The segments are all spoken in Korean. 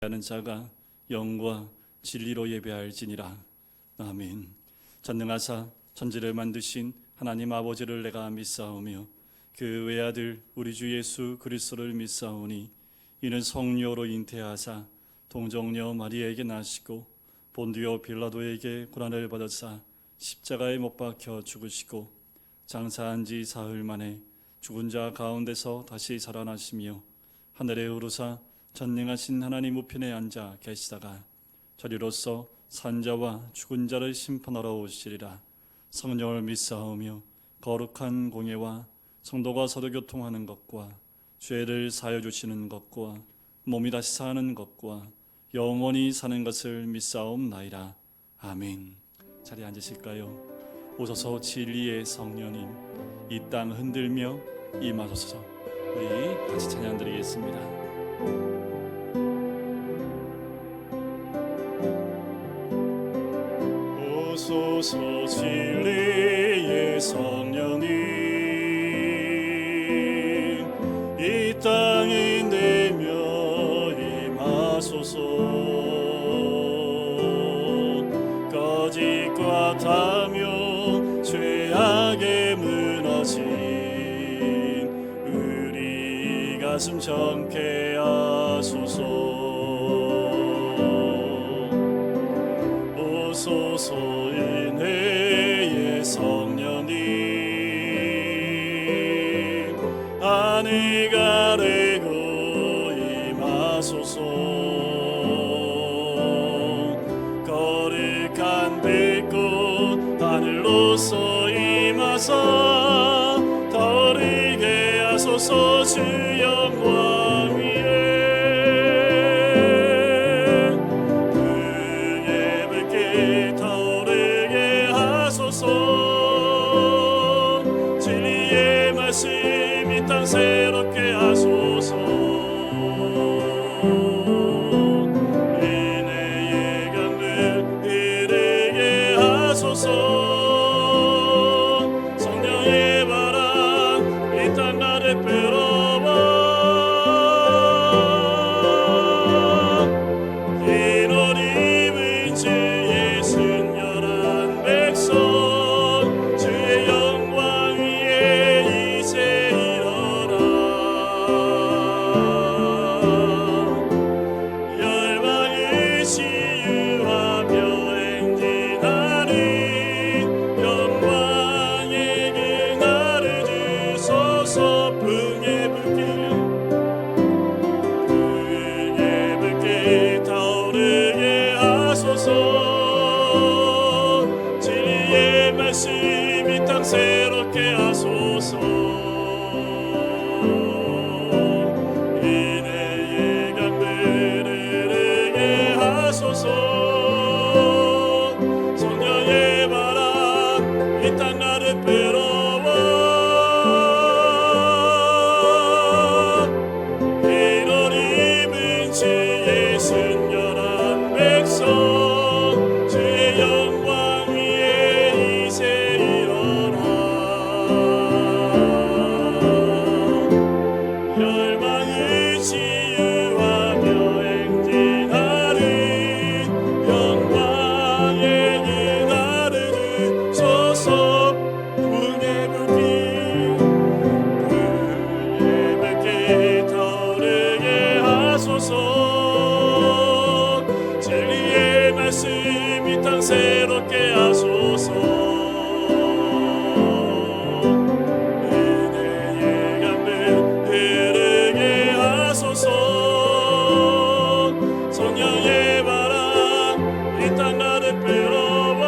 하는 자가 영과 진리로 예배할지니라. 아멘. 전능하사 천지를 만드신 하나님 아버지를 내가 믿사오며 그 외아들 우리 주 예수 그리스도를 믿사오니 이는 성령으로 잉태하사 동정녀 마리아에게 나시고 본디오 빌라도에게 고난을 받으사 십자가에 못 박혀 죽으시고 장사한 지 사흘 만에 죽은 자 가운데서 다시 살아나시며 하늘에 오르사 전능하신 하나님 우편에 앉아 계시다가 저리로서 산자와 죽은 자를 심판하러 오시리라. 성령을 믿사오며 거룩한 공예와 성도가 서로 교통하는 것과 죄를 사하여 주시는 것과 몸이 다시 사는 것과 영원히 사는 것을 믿사옵나이다. 아멘. 자리에 앉으실까요? 오소서 진리의 성령님, 이 땅 흔들며 임하소서. 우리 같이 찬양 드리겠습니다. 오소서 진리의 성령님, 이 땅에 내며 임하소서. 거짓과 탐욕 죄악에 무너진 우리 가슴 정케 하소서. 오소서 은혜의 성령님, 하늘 가르고 임하소서. 거룩한 빛꽃 하늘로서 임하사 타오르게 하소서. 주 영광 위에 등에 붉게 타오르게 하소서. 진리의 말씀 이 땅 새롭게 하소서. 은혜의 강물 흐르게 하소서. 성령의 바람 이 땅 나를 불어와. 흰 옷 입은 주의 순결한 백성, 주의 영광 위에 이제 일어나. 열방을 치유하며 행진하는 영광의 그날을 주소서. 풍에 붉게 타오르게 하소서. 진리의 말씀 이 땅 새롭게 하소서. 은혜의 강물 흐르게 하소서. 성령의 바람 이 땅 나를 불어와. 흰 옷 입은 주의 순결한 백성, 주의 영광 위에 이제 일어나. 열방을 치유하며 행진하는 영광의 그날을 주소서. 풍에 붉게 타오르게 하소서. 진리의 말씀 이 땅 새롭게 하소서. 은혜의 강물 흐르게 하소서. 성령의 바람 이 땅 나를 불어와.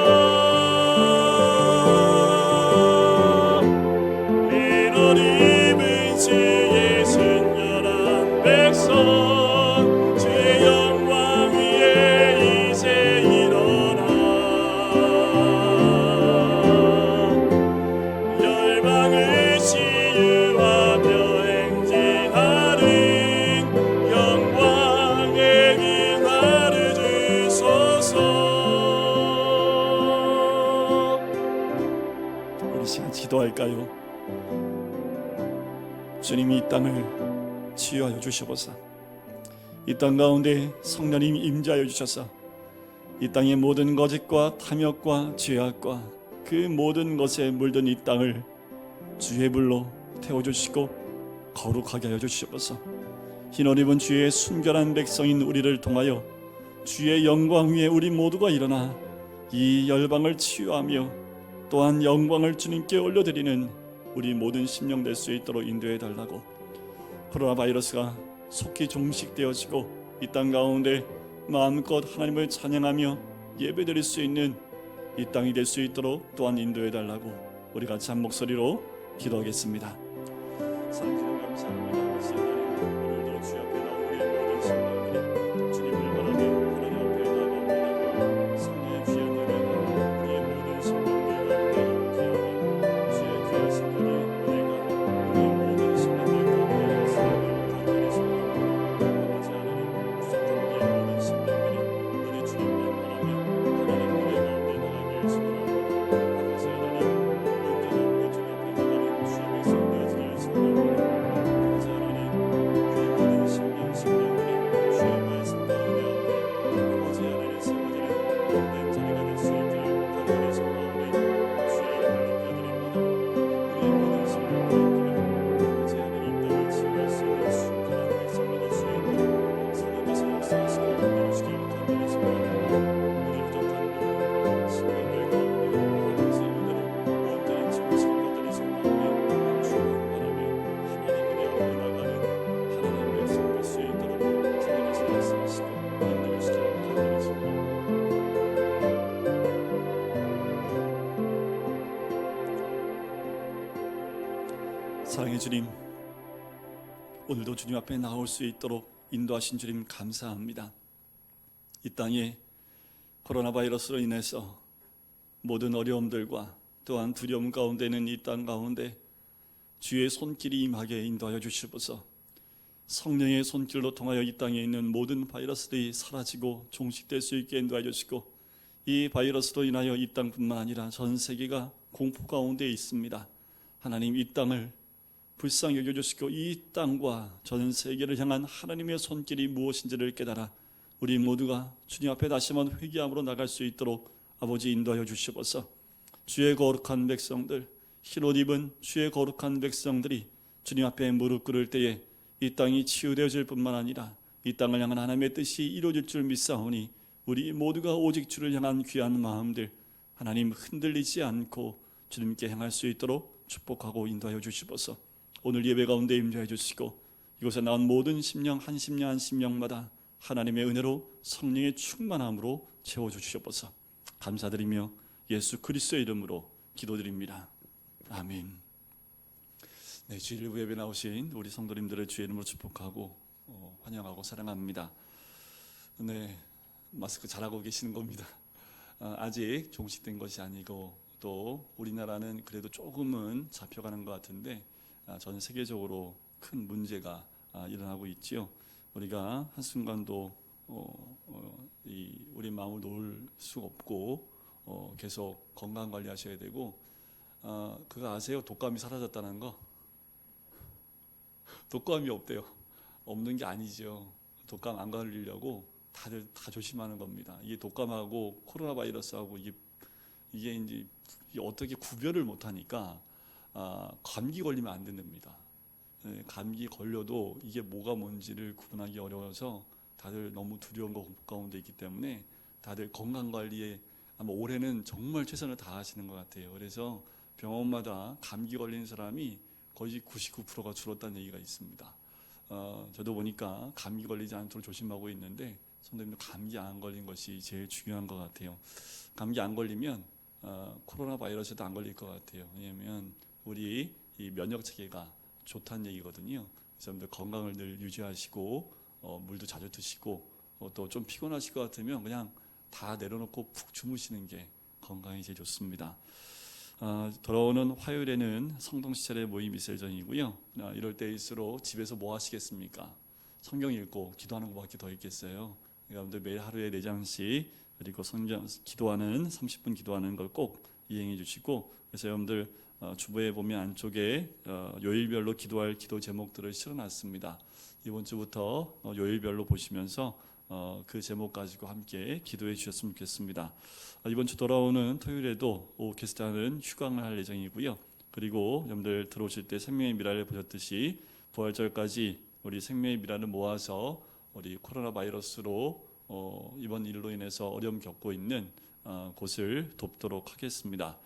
흰 옷 입은 주의 순결한 백성, 주의 영광 위에 이제 일어나. 열방을 치유하며 행진하는 영광의 그날을 주소서. 우리 시간 기도할까요? 주님이 이 땅을 치유하여 주시옵소서. 이 땅 가운데 성령님 임재하여 주셔서 이 땅의 모든 거짓과 탐욕과 죄악과 그 모든 것에 물든 이 땅을 주의 불로 태워주시고 거룩하게 하여 주시옵소서. 흰옷 입은 주의 순결한 백성인 우리를 통하여 주의 영광 위에 우리 모두가 일어나 이 열방을 치유하며 또한 영광을 주님께 올려드리는 우리 모든 심령 될 수 있도록 인도해 달라고, 코로나 바이러스가 속히 종식되어지고 이 땅 가운데 마음껏 하나님을 찬양하며 예배드릴 수 있는 이 땅이 될 수 있도록 또한 인도해 달라고 우리 같이 한 목소리로 기도하겠습니다. 사랑하는 감사합니다. 오늘도 주 앞에 나온 우리의 모든 심령들이 주님을 바라며 하나님 앞에 나아갑니다. 성령의 귀한 은혜가 우리의 모든 심령들 가운데 함께하며 주의 귀한 신들의 은혜가 우리의 모든 심령들 가운데 역사하며 간절히 소원합니다. 아버지 하나님, 부족한 우리의 모든 심령들이 우리 주님만 바라며 하나님 은혜 가운데 나가길 소원합니다. 아버지 하나님, 언제나 우리 주님 앞에 나가는 주의 백성 되어지길 소원합니다. 아버지 하나님, 우리 모든 심령들이 주의 말씀과 은혜 앞에 아버지 하나님 세워지는 복된 자리가 될 수 있기를 간절히 소원하오니 주의 이름을 높여드립니다. 우리의 모든 심령들이 아버지 하나님 이 땅을 치유할 수 있는 순결한 백성이 될 수 있도록 성령께서 역사하시고 이루시길 간절히 소원합니다. 우리 부족한 모든 심령들 가운데 아버지 은혜로 온전히 채우시길 간절히 소원하오니 주만 바라며 하나님 은혜 앞에 나가는 하나님 백성 될 수 있도록 성령께서 역사하시고 인도하시길 간절히 소원합니다. 사랑의 주님, 오늘도 주님 앞에 나올 수 있도록 인도하신 주님 감사합니다. 이 땅에 코로나 바이러스로 인해서 모든 어려움들과 또한 두려움 가운데는 이 땅 가운데 주의 손길이 임하게 인도하여 주시옵소서. 성령의 손길로 통하여 이 땅에 있는 모든 바이러스들이 사라지고 종식될 수 있게 인도하여 주시고, 이 바이러스로 인하여 이 땅뿐만 아니라 전 세계가 공포 가운데 있습니다. 하나님, 이 땅을 불쌍히 여겨주시고 이 땅과 전 세계를 향한 하나님의 손길이 무엇인지를 깨달아 우리 모두가 주님 앞에 다시 한번 회개함으로 나갈 수 있도록 아버지 인도하여 주시옵소서. 주의 거룩한 백성들, 흰옷 입은 주의 거룩한 백성들이 주님 앞에 무릎 꿇을 때에 이 땅이 치유되어질 뿐만 아니라 이 땅을 향한 하나님의 뜻이 이루어질 줄 믿사오니 우리 모두가 오직 주를 향한 귀한 마음들 하나님 흔들리지 않고 주님께 향할 수 있도록 축복하고 인도하여 주시옵소서. 오늘 예배 가운데 임재해 주시고 이곳에 나온 모든 심령 한 심령 한 심령마다 하나님의 은혜로 성령의 충만함으로 채워주시옵소서. 감사드리며 예수 그리스도의 이름으로 기도드립니다. 아멘. 네, 주일부 예배 나오신 우리 성도님들을 주의 이름으로 축복하고 환영하고 사랑합니다. 네, 마스크 잘하고 계시는 겁니다. 아직 종식된 것이 아니고 또 우리나라는 그래도 조금은 잡혀가는 것 같은데 전 세계적으로 큰 문제가 일어나고 있지요. 우리가 한순간도 우리 마음을 놓을 수 없고 계속 건강 관리하셔야 되고, 그거 아세요? 독감이 사라졌다는 거? 독감이 없대요. 없는 게 아니죠. 독감 안 걸리려고 다들 다 조심하는 겁니다. 이게 독감하고 코로나 바이러스하고 이게 이제 어떻게 구별을 못하니까 감기 걸리면 안 된답니다. 감기 걸려도 이게 뭐가 뭔지를 구분하기 어려워서 다들 너무 두려운 거 공포 가운데 있기 때문에 다들 건강관리에 아마 올해는 정말 최선을 다하시는 것 같아요. 그래서 병원마다 감기 걸린 사람이 거의 99%가 줄었다는 얘기가 있습니다. 저도 보니까 감기 걸리지 않도록 조심하고 있는데 선생님도 감기 안 걸린 것이 제일 중요한 것 같아요. 감기 안 걸리면 코로나 바이러스도 안 걸릴 것 같아요. 왜냐하면 우리 이 면역 체계가 좋다는 얘기거든요. 그래서 여러분들 건강을 늘 유지하시고 물도 자주 드시고 또 좀 피곤하실 것 같으면 그냥 다 내려놓고 푹 주무시는 게 건강에 제일 좋습니다. 돌아오는 화요일에는 성동시찰의 모임 있을 예정이고요. 이럴 때일수록 집에서 뭐 하시겠습니까? 성경 읽고 기도하는 것밖에 더 있겠어요. 여러분들 매일 하루에 4장씩 그리고 성경 기도하는 30분 기도하는 걸 꼭 이행해 주시고, 그래서 여러분들 주보에 보면 안쪽에 요일별로 기도할 기도 제목들을 실어놨습니다. 이번 주부터 요일별로 보시면서 그 제목 가지고 함께 기도해 주셨으면 좋겠습니다. 이번 주 돌아오는 토요일에도 오케스트라는 휴강을 할 예정이고요. 그리고 여러분들 들어오실 때 생명의 미라를 보셨듯이 부활절까지 우리 생명의 미라를 모아서 우리 코로나 바이러스로 이번 일로 인해서 어려움 겪고 있는 곳을 돕도록 하겠습니다.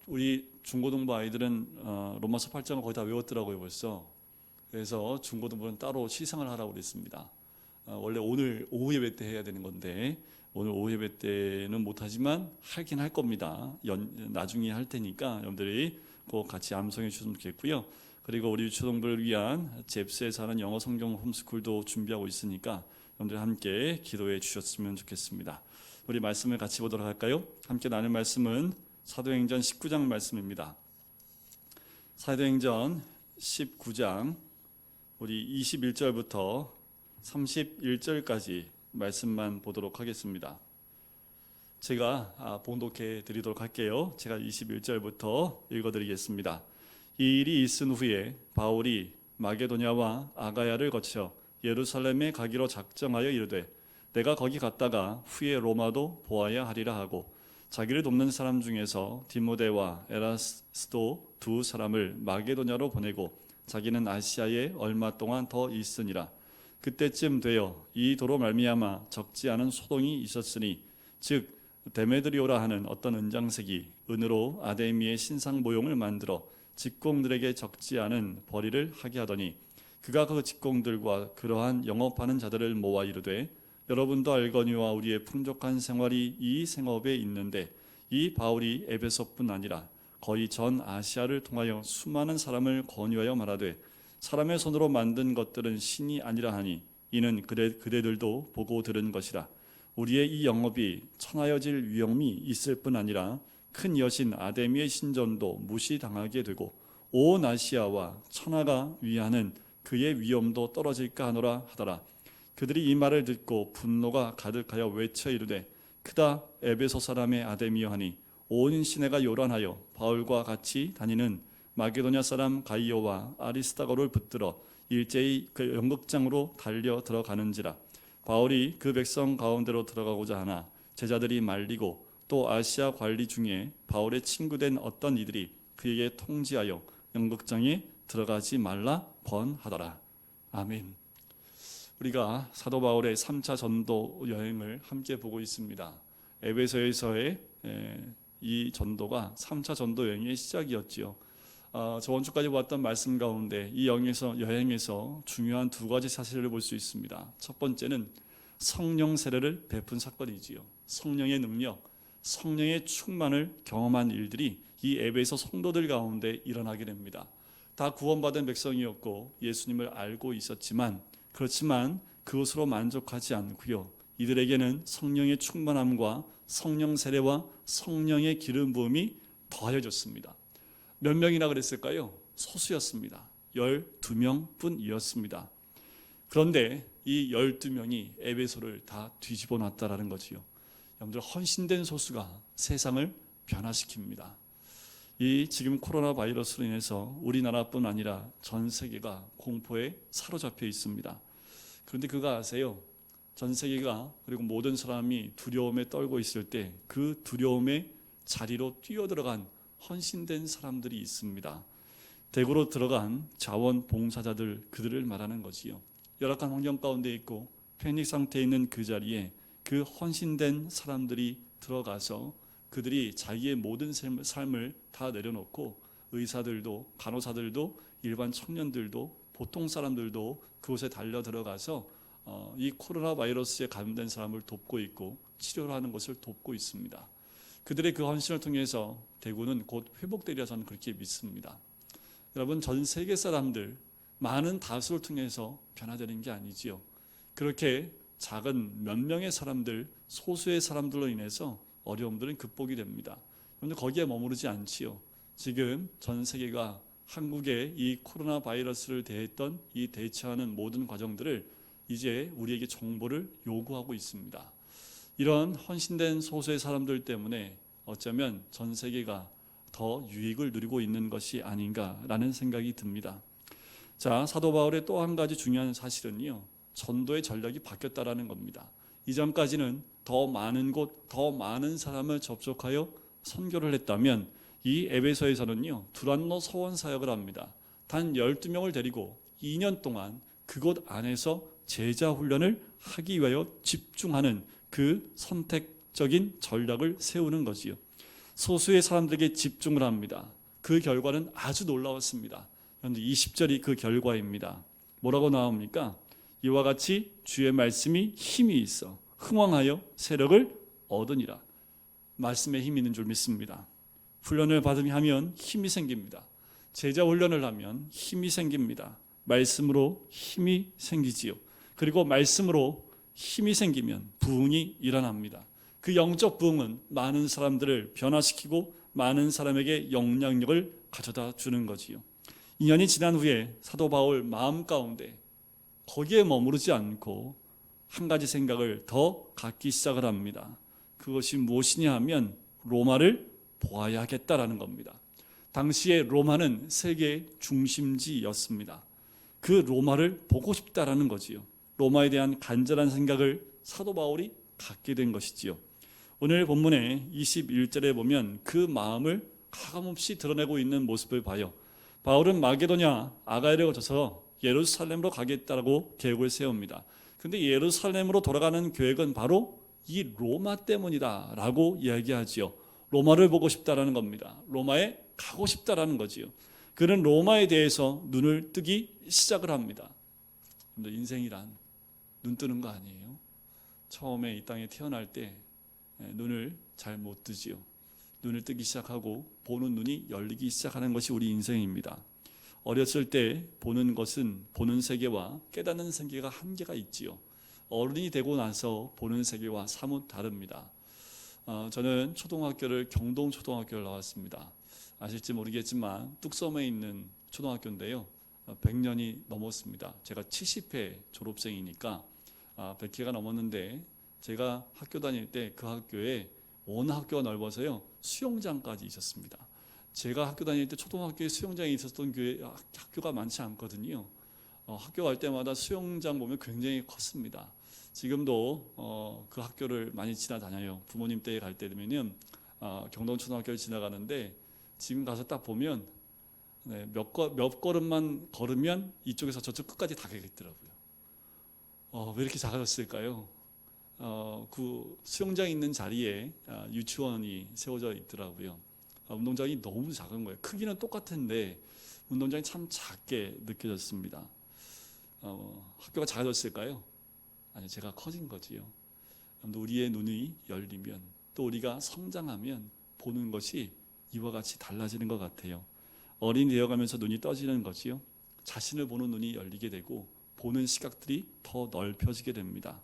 우리 중고등부 아이들은 로마서 8장을 거의 다 외웠더라고요 벌써. 그래서 중고등부는 따로 시상을 하라고 그랬습니다. 원래 오늘 오후 예배 때 해야 되는 건데 오늘 오후 예배 때는 못하지만 하긴 할 겁니다. 나중에 할 테니까 여러분들이 꼭 같이 암송해 주셨으면 좋겠고요. 그리고 우리 유초등부를 위한 잽스에서 하는 영어 성경 홈스쿨도 준비하고 있으니까 여러분들 함께 기도해 주셨으면 좋겠습니다. 우리 말씀을 같이 보도록 할까요? 함께 나눌 말씀은 사도행전 19장 말씀입니다. 사도행전 19장 우리 21절부터 31절까지 말씀만 보도록 하겠습니다. 제가 봉독해 드리도록 할게요. 제가 21절부터 읽어드리겠습니다. 이 일이 있은 후에 바울이 마게도냐와 아가야를 거쳐 예루살렘에 가기로 작정하여 이르되 내가 거기 갔다가 후에 로마도 보아야 하리라 하고 자기를 돕는 사람 중에서 디모데와 에라스도 두 사람을 마게도냐로 보내고 자기는 아시아에 얼마 동안 더 있으니라. 그때쯤 되어 이 도로 말미암아 적지 않은 소동이 있었으니 즉 데메드리오라 하는 어떤 은장색이 은으로 아데미의 신상 모형을 만들어 직공들에게 적지 않은 벌이를 하게 하더니 그가 그 직공들과 그러한 영업하는 자들을 모아 이르되 여러분도 알거니와 우리의 풍족한 생활이 이 생업에 있는데 이 바울이 에베소뿐 아니라 거의 전 아시아를 통하여 수많은 사람을 권유하여 말하되 사람의 손으로 만든 것들은 신이 아니라 하니 이는 그대들도 보고 들은 것이라. 우리의 이 영업이 천하여질 위험이 있을 뿐 아니라 큰 여신 아데미의 신전도 무시당하게 되고 온 아시아와 천하가 위하는 그의 위엄도 떨어질까 하노라 하더라. 그들이 이 말을 듣고 분노가 가득하여 외쳐 이르되 크다 에베소 사람의 아데미여 하니 온 시내가 요란하여 바울과 같이 다니는 마게도냐 사람 가이오와 아리스다고를 붙들어 일제히 그 연극장으로 달려 들어가는지라. 바울이 그 백성 가운데로 들어가고자 하나 제자들이 말리고 또 아시아 관리 중에 바울의 친구된 어떤 이들이 그에게 통지하여 연극장에 들어가지 말라 권하더라. 아멘. 우리가 사도 바울의 3차 전도 여행을 함께 보고 있습니다. 에베소에서의 이 전도가 3차 전도 여행의 시작이었지요. 저번 주까지 보았던 말씀 가운데 이 여행에서 중요한 두 가지 사실을 볼 수 있습니다. 첫 번째는 성령 세례를 베푼 사건이지요. 성령의 능력, 성령의 충만을 경험한 일들이 이 에베소 성도들 가운데 일어나게 됩니다. 다 구원받은 백성이었고 예수님을 알고 있었지만 그렇지만 그것으로 만족하지 않고요. 이들에게는 성령의 충만함과 성령 세례와 성령의 기름 부음이 더하여졌습니다. 몇 명이나 그랬을까요? 소수였습니다. 12명 뿐이었습니다. 그런데 이 12명이 에베소를 다 뒤집어 놨다라는 거지요. 여러분들 헌신된 소수가 세상을 변화시킵니다. 이 지금 코로나 바이러스로 인해서 우리나라뿐 아니라 전 세계가 공포에 사로잡혀 있습니다. 그런데 그거 아세요? 전 세계가 그리고 모든 사람이 두려움에 떨고 있을 때 그 두려움의 자리로 뛰어들어간 헌신된 사람들이 있습니다. 대구로 들어간 자원봉사자들, 그들을 말하는 거지요. 열악한 환경 가운데 있고 패닉 상태에 있는 그 자리에 그 헌신된 사람들이 들어가서 그들이 자기의 모든 삶을 다 내려놓고 의사들도 간호사들도 일반 청년들도 보통 사람들도 그곳에 달려 들어가서 이 코로나 바이러스에 감염된 사람을 돕고 있고 치료를 하는 것을 돕고 있습니다. 그들의 그 헌신을 통해서 대구는 곧 회복되리라 저는 그렇게 믿습니다. 여러분, 전 세계 사람들 많은 다수를 통해서 변화되는 게 아니지요. 그렇게 작은 몇 명의 사람들, 소수의 사람들로 인해서 어려움들은 극복이 됩니다. 그런데 거기에 머무르지 않지요. 지금 전 세계가 한국의 이 코로나 바이러스를 대했던 이 대처하는 모든 과정들을 이제 우리에게 정보를 요구하고 있습니다. 이런 헌신된 소수의 사람들 때문에 어쩌면 전 세계가 더 유익을 누리고 있는 것이 아닌가라는 생각이 듭니다. 자, 사도 바울의 또 한 가지 중요한 사실은요, 전도의 전략이 바뀌었다라는 겁니다. 이전까지는 더 많은 곳, 더 많은 사람을 접촉하여 선교를 했다면 이 에베소에서는요, 두란노 서원 사역을 합니다. 단 12명을 데리고 2년 동안 그곳 안에서 제자 훈련을 하기 위하여 집중하는 그 선택적인 전략을 세우는 거지요. 소수의 사람들에게 집중을 합니다. 그 결과는 아주 놀라웠습니다. 그런데 20절이 그 결과입니다. 뭐라고 나옵니까? 이와 같이 주의 말씀이 힘이 있어 흥왕하여 세력을 얻으니라. 말씀에 힘이 있는 줄 믿습니다. 훈련을 받으면 힘이 생깁니다. 제자 훈련을 하면 힘이 생깁니다. 말씀으로 힘이 생기지요. 그리고 말씀으로 힘이 생기면 부흥이 일어납니다. 그 영적 부흥은 많은 사람들을 변화시키고 많은 사람에게 영향력을 가져다 주는 거지요. 2년이 지난 후에 사도 바울 마음 가운데 거기에 머무르지 않고 한 가지 생각을 더 갖기 시작을 합니다. 그것이 무엇이냐 하면 로마를 보아야겠다라는 겁니다. 당시에 로마는 세계의 중심지였습니다. 그 로마를 보고 싶다라는 거지요. 로마에 대한 간절한 생각을 사도 바울이 갖게 된 것이지요. 오늘 본문의 21절에 보면 그 마음을 가감없이 드러내고 있는 모습을 봐요. 바울은 마게도냐, 아가야를 거쳐서 예루살렘으로 가겠다라고 계획을 세웁니다. 근데 예루살렘으로 돌아가는 계획은 바로 이 로마 때문이다라고 이야기하지요. 로마를 보고 싶다라는 겁니다. 로마에 가고 싶다라는 거지요. 그는 로마에 대해서 눈을 뜨기 시작을 합니다. 근데 인생이란 눈 뜨는 거 아니에요? 처음에 이 땅에 태어날 때 눈을 잘 못 뜨지요. 눈을 뜨기 시작하고 보는 눈이 열리기 시작하는 것이 우리 인생입니다. 어렸을 때 보는 것은 보는 세계와 깨닫는 세계가 한계가 있지요. 어른이 되고 나서 보는 세계와 사뭇 다릅니다. 저는 초등학교를 경동초등학교를 나왔습니다. 아실지 모르겠지만 뚝섬에 있는 초등학교인데요. 100년이 넘었습니다. 제가 70회 졸업생이니까 100회가 넘었는데 제가 학교 다닐 때 그 학교에 온 학교가 넓어서요. 수영장까지 있었습니다. 제가 학교 다닐 때 초등학교에 수영장이 있었던 학교가 많지 않거든요. 학교 갈 때마다 수영장 보면 굉장히 컸습니다. 지금도 그 학교를 많이 지나다녀요. 부모님 댁에 갈 때 되면은 경동초등학교를 지나가는데 지금 가서 딱 보면 몇 걸음만 걸으면 이쪽에서 저쪽 끝까지 다 가겠더라고요. 왜 이렇게 작아졌을까요? 그 수영장 있는 자리에 유치원이 세워져 있더라고요. 운동장이 너무 작은 거예요. 크기는 똑같은데 운동장이 참 작게 느껴졌습니다. 학교가 작아졌을까요? 아니, 제가 커진 거지요. 우리의 눈이 열리면 또 우리가 성장하면 보는 것이 이와 같이 달라지는 것 같아요. 어린이 되어가면서 눈이 떠지는 거지요. 자신을 보는 눈이 열리게 되고 보는 시각들이 더 넓혀지게 됩니다.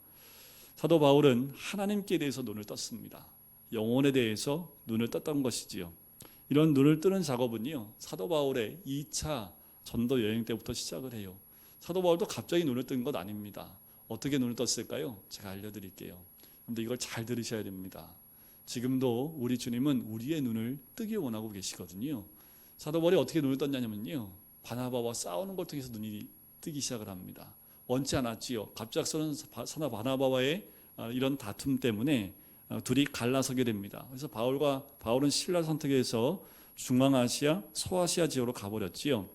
사도 바울은 하나님께 대해서 눈을 떴습니다. 영혼에 대해서 눈을 떴던 것이지요. 이런 눈을 뜨는 작업은요, 사도 바울의 2차 전도 여행 때부터 시작을 해요. 사도 바울도 갑자기 눈을 뜬 것 아닙니다. 어떻게 눈을 떴을까요? 제가 알려드릴게요. 그런데 이걸 잘 들으셔야 됩니다. 지금도 우리 주님은 우리의 눈을 뜨기 원하고 계시거든요. 사도 바울이 어떻게 눈을 떴냐면요, 바나바와 싸우는 걸 통해서 눈이 뜨기 시작을 합니다. 원치 않았지요. 갑작스러운 사나 바나바와의 이런 다툼 때문에 둘이 갈라서게 됩니다. 그래서 바울은 신라 선택해서 중앙아시아, 소아시아 지역으로 가버렸지요.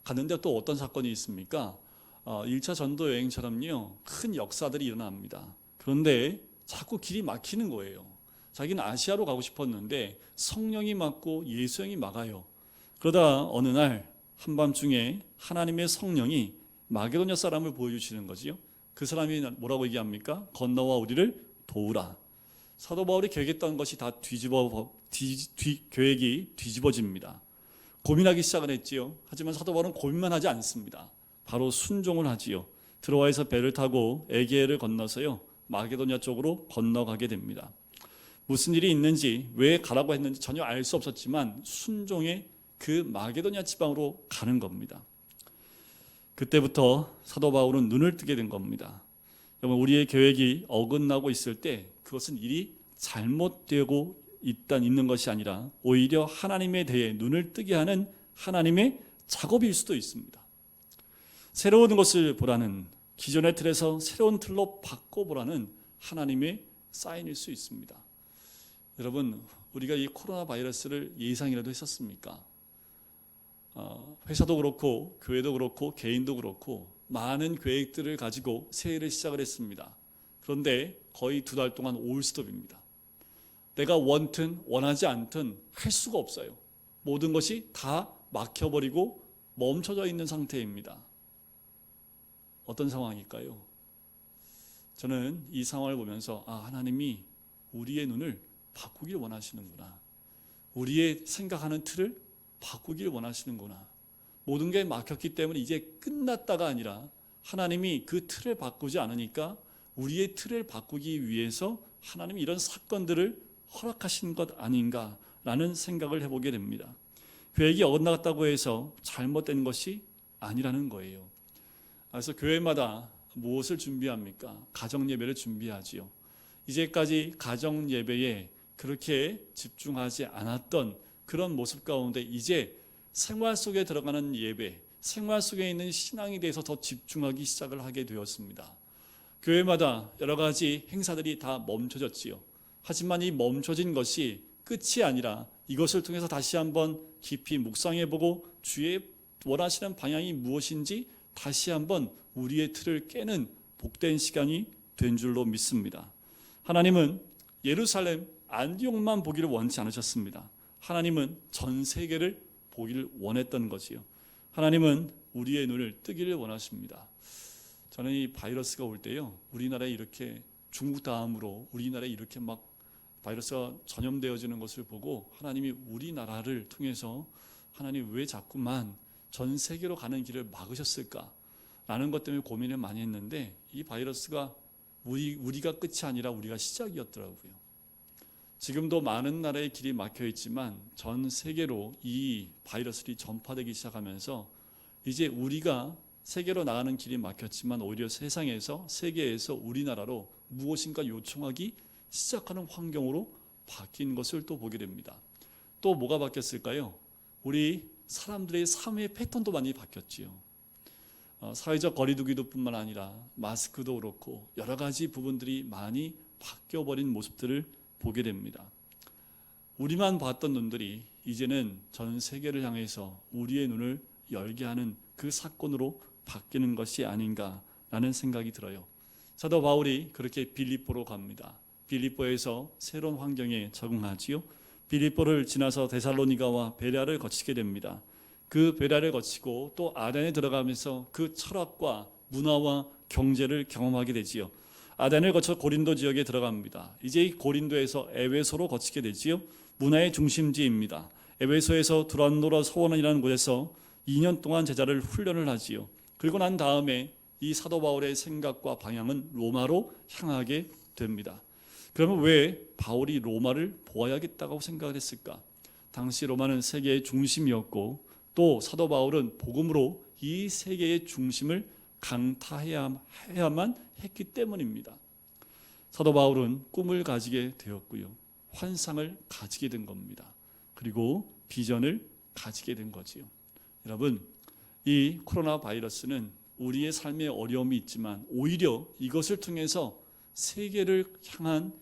갔는데 또 어떤 사건이 있습니까? 1차 전도 여행처럼요, 큰 역사들이 일어납니다. 그런데 자꾸 길이 막히는 거예요. 자기는 아시아로 가고 싶었는데 성령이 막고 예수형이 막아요. 그러다 어느 날 한밤중에 하나님의 성령이 마게도냐 사람을 보여주시는 거지요. 그 사람이 뭐라고 얘기합니까? 건너와 우리를 도우라. 사도 바울이 계획했던 것이 다 계획이 뒤집어집니다. 고민하기 시작을 했지요. 하지만 사도 바울은 고민만 하지 않습니다. 바로 순종을 하지요. 드로아에서 배를 타고 에게해를 건너서요, 마게도냐 쪽으로 건너가게 됩니다. 무슨 일이 있는지, 왜 가라고 했는지 전혀 알 수 없었지만 순종의 그 마게도냐 지방으로 가는 겁니다. 그때부터 사도 바울은 눈을 뜨게 된 겁니다. 여러분, 우리의 계획이 어긋나고 있을 때 그것은 일이 잘못되고 있는 것이 아니라 오히려 하나님에 대해 눈을 뜨게 하는 하나님의 작업일 수도 있습니다. 새로운 것을 보라는, 기존의 틀에서 새로운 틀로 바꿔보라는 하나님의 사인일 수 있습니다. 여러분, 우리가 이 코로나 바이러스를 예상이라도 했었습니까? 회사도 그렇고 교회도 그렇고 개인도 그렇고 많은 계획들을 가지고 새해를 시작을 했습니다. 그런데 거의 2달 동안 올스톱입니다. 내가 원든 원하지 않든 할 수가 없어요. 모든 것이 다 막혀버리고 멈춰져 있는 상태입니다. 어떤 상황일까요? 저는 이 상황을 보면서 하나님이 우리의 눈을 바꾸길 원하시는구나. 우리의 생각하는 틀을 바꾸길 원하시는구나. 모든 게 막혔기 때문에 이제 끝났다가 아니라 하나님이 그 틀을 바꾸지 않으니까 우리의 틀을 바꾸기 위해서 하나님이 이런 사건들을 허락하신 것 아닌가라는 생각을 해보게 됩니다. 계획이 어긋났다고 해서 잘못된 것이 아니라는 거예요. 그래서 교회마다 무엇을 준비합니까? 가정 예배를 준비하지요. 이제까지 가정 예배에 그렇게 집중하지 않았던 그런 모습 가운데 이제 생활 속에 들어가는 예배, 생활 속에 있는 신앙에 대해서 더 집중하기 시작을 하게 되었습니다. 교회마다 여러 가지 행사들이 다 멈춰졌지요. 하지만 이 멈춰진 것이 끝이 아니라 이것을 통해서 다시 한번 깊이 묵상해보고 주의 원하시는 방향이 무엇인지 다시 한번 우리의 틀을 깨는 복된 시간이 된 줄로 믿습니다. 하나님은 예루살렘 안디옥만 보기를 원치 않으셨습니다. 하나님은 전 세계를 보기를 원했던 거지요. 하나님은 우리의 눈을 뜨기를 원하십니다. 저는 이 바이러스가 올 때요, 우리나라에 이렇게 중국 다음으로 우리나라에 이렇게 막 바이러스가 전염되어지는 것을 보고 하나님이 우리나라를 통해서 하나님 왜 자꾸만 전 세계로 가는 길을 막으셨을까? 라는 것 때문에 고민을 많이 했는데 이 바이러스가 우리가 끝이 아니라 우리가 시작이었더라고요. 지금도 많은 나라의 길이 막혀 있지만 전 세계로 이 바이러스들이 전파되기 시작하면서 이제 우리가 세계로 나가는 길이 막혔지만 오히려 세계에서 우리나라로 무엇인가 요청하기 시작하는 환경으로 바뀐 것을 또 보게 됩니다. 또 뭐가 바뀌었을까요? 우리 사람들의 삶의 패턴도 많이 바뀌었지요. 사회적 거리두기도 뿐만 아니라 마스크도 그렇고 여러 가지 부분들이 많이 바뀌어버린 모습들을 보게 됩니다. 우리만 봤던 눈들이 이제는 전 세계를 향해서 우리의 눈을 열게 하는 그 사건으로 바뀌는 것이 아닌가라는 생각이 들어요. 사도 바울이 그렇게 빌립보로 갑니다. 빌립보에서 새로운 환경에 적응하지요. 빌립보를 지나서 데살로니가와 베레아를 거치게 됩니다. 그 베레아를 거치고 또 아덴에 들어가면서 그 철학과 문화와 경제를 경험하게 되지요. 아덴을 거쳐 고린도 지역에 들어갑니다. 이제 이 고린도에서 에베소로 거치게 되지요. 문화의 중심지입니다. 에베소에서 두란노라 서원이라는 곳에서 2년 동안 제자를 훈련을 하지요. 그리고 난 다음에 이 사도 바울의 생각과 방향은 로마로 향하게 됩니다. 그러면 왜 바울이 로마를 보아야겠다고 생각을 했을까? 당시 로마는 세계의 중심이었고 또 사도 바울은 복음으로 이 세계의 중심을 강타해야만 했기 때문입니다. 사도 바울은 꿈을 가지게 되었고요. 환상을 가지게 된 겁니다. 그리고 비전을 가지게 된 거지요. 여러분, 이 코로나 바이러스는 우리의 삶에 어려움이 있지만 오히려 이것을 통해서 세계를 향한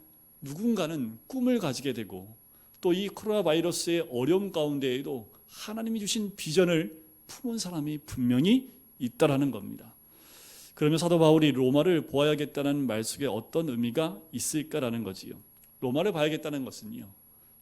누군가는 꿈을 가지게 되고 또 이 코로나 바이러스의 어려움 가운데에도 하나님이 주신 비전을 품은 사람이 분명히 있다라는 겁니다. 그러면 사도 바울이 로마를 보아야겠다는 말 속에 어떤 의미가 있을까라는 거지요. 로마를 봐야겠다는 것은요,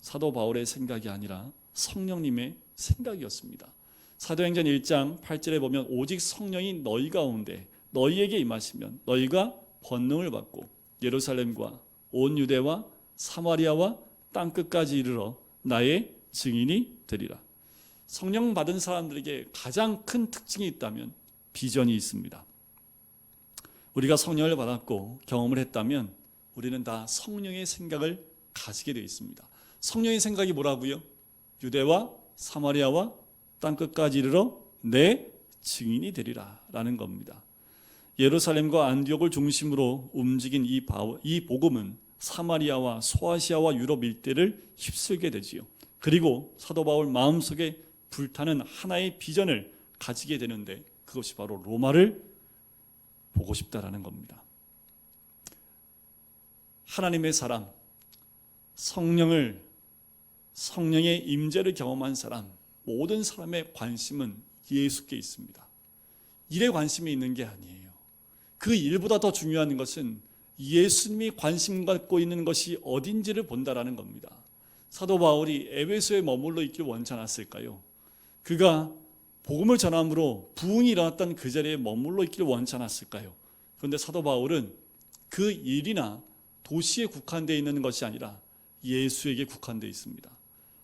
사도 바울의 생각이 아니라 성령님의 생각이었습니다. 사도행전 1장 8절에 보면 오직 성령이 너희 가운데 너희에게 임하시면 너희가 권능을 받고 예루살렘과 온 유대와 사마리아와 땅끝까지 이르러 나의 증인이 되리라. 성령 받은 사람들에게 가장 큰 특징이 있다면 비전이 있습니다. 우리가 성령을 받았고 경험을 했다면 우리는 다 성령의 생각을 가지게 되어 있습니다. 성령의 생각이 뭐라고요? 유대와 사마리아와 땅끝까지 이르러 내 증인이 되리라 라는 겁니다. 예루살렘과 안디옥을 중심으로 움직인 이 복음은 사마리아와 소아시아와 유럽 일대를 휩쓸게 되지요. 그리고 사도 바울 마음속에 불타는 하나의 비전을 가지게 되는데 그것이 바로 로마를 보고 싶다라는 겁니다. 하나님의 사람, 성령의 임재를 경험한 사람, 모든 사람의 관심은 예수께 있습니다. 일에 관심이 있는 게 아니에요. 그 일보다 더 중요한 것은 예수님이 관심 갖고 있는 것이 어딘지를 본다라는 겁니다. 사도 바울이 에베소에 머물러 있길 원치 않았을까요? 그가 복음을 전함으로 부흥이 일어났던 그 자리에 머물러 있길 원치 않았을까요? 그런데 사도 바울은 그 일이나 도시에 국한되어 있는 것이 아니라 예수에게 국한되어 있습니다.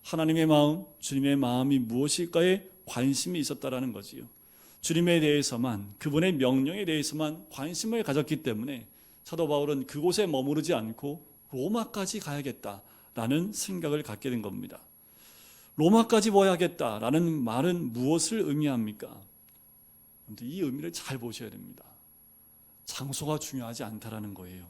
하나님의 마음, 주님의 마음이 무엇일까에 관심이 있었다라는 거지요. 주님에 대해서만, 그분의 명령에 대해서만 관심을 가졌기 때문에 사도 바울은 그곳에 머무르지 않고 로마까지 가야겠다라는 생각을 갖게 된 겁니다. 로마까지 와야겠다라는 말은 무엇을 의미합니까? 이 의미를 잘 보셔야 됩니다. 장소가 중요하지 않다라는 거예요.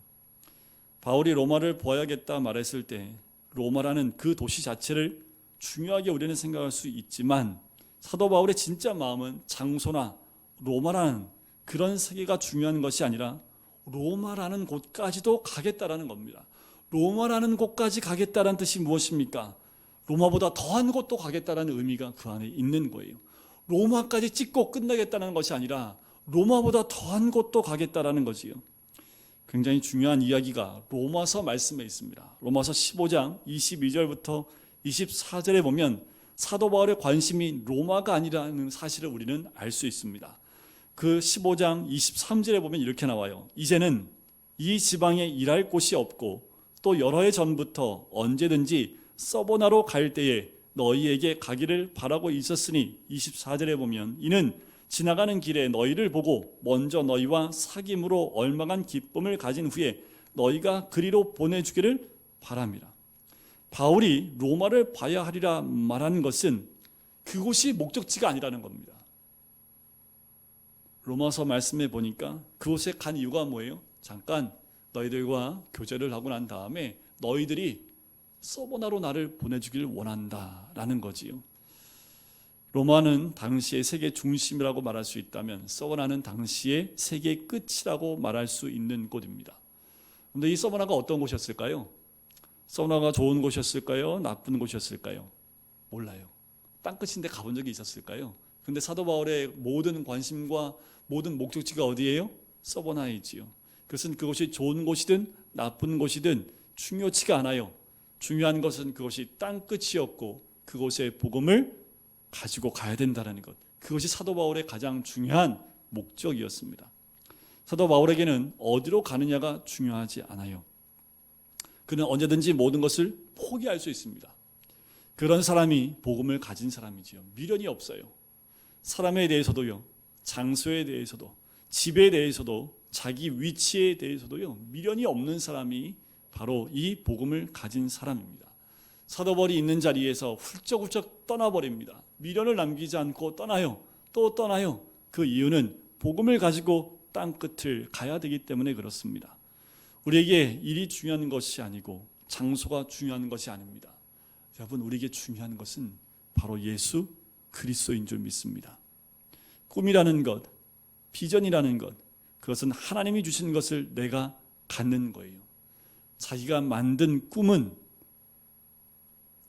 바울이 로마를 보아야겠다 말했을 때 로마라는 그 도시 자체를 중요하게 우리는 생각할 수 있지만 사도 바울의 진짜 마음은 장소나 로마라는 그런 세계가 중요한 것이 아니라 로마라는 곳까지도 가겠다라는 겁니다. 로마라는 곳까지 가겠다는 뜻이 무엇입니까? 로마보다 더한 곳도 가겠다는 의미가 그 안에 있는 거예요. 로마까지 찍고 끝나겠다는 것이 아니라 로마보다 더한 곳도 가겠다는 거지요. 굉장히 중요한 이야기가 로마서 말씀에 있습니다. 로마서 15장 22절부터 24절에 보면 사도 바울의 관심이 로마가 아니라는 사실을 우리는 알 수 있습니다. 그 15장 23절에 보면 이렇게 나와요. 이제는 이 지방에 일할 곳이 없고 또 여러 해 전부터 언제든지 서보나로 갈 때에 너희에게 가기를 바라고 있었으니 24절에 보면 이는 지나가는 길에 너희를 보고 먼저 너희와 사귐으로 얼마간 기쁨을 가진 후에 너희가 그리로 보내주기를 바랍니다. 바울이 로마를 봐야 하리라 말하는 것은 그곳이 목적지가 아니라는 겁니다. 로마서 말씀해 보니까 그곳에 간 이유가 뭐예요? 잠깐 너희들과 교제를 하고 난 다음에 너희들이 서보나로 나를 보내주길 원한다라는 거지요. 로마는 당시의 세계 중심이라고 말할 수 있다면 서보나는 당시의 세계 끝이라고 말할 수 있는 곳입니다. 그런데 이 서보나가 어떤 곳이었을까요? 서보나가 좋은 곳이었을까요? 나쁜 곳이었을까요? 몰라요. 땅끝인데 가본 적이 있었을까요? 근데 사도 바울의 모든 관심과 모든 목적지가 어디예요? 서보나이지요. 그것은 그것이 좋은 곳이든 나쁜 곳이든 중요치가 않아요. 중요한 것은 그것이 땅끝이었고 그곳에 복음을 가지고 가야 된다는 것. 그것이 사도 바울의 가장 중요한 목적이었습니다. 사도 바울에게는 어디로 가느냐가 중요하지 않아요. 그는 언제든지 모든 것을 포기할 수 있습니다. 그런 사람이 복음을 가진 사람이지요. 미련이 없어요. 사람에 대해서도요, 장소에 대해서도, 집에 대해서도, 자기 위치에 대해서도요, 미련이 없는 사람이 바로 이 복음을 가진 사람입니다. 사도 바울이 있는 자리에서 훌쩍훌쩍 떠나버립니다. 미련을 남기지 않고 떠나요. 또 떠나요. 그 이유는 복음을 가지고 땅끝을 가야 되기 때문에 그렇습니다. 우리에게 일이 중요한 것이 아니고 장소가 중요한 것이 아닙니다. 여러분, 우리에게 중요한 것은 바로 예수 그리스도인 줄 믿습니다. 꿈이라는 것, 비전이라는 것, 그것은 하나님이 주신 것을 내가 갖는 거예요. 자기가 만든 꿈은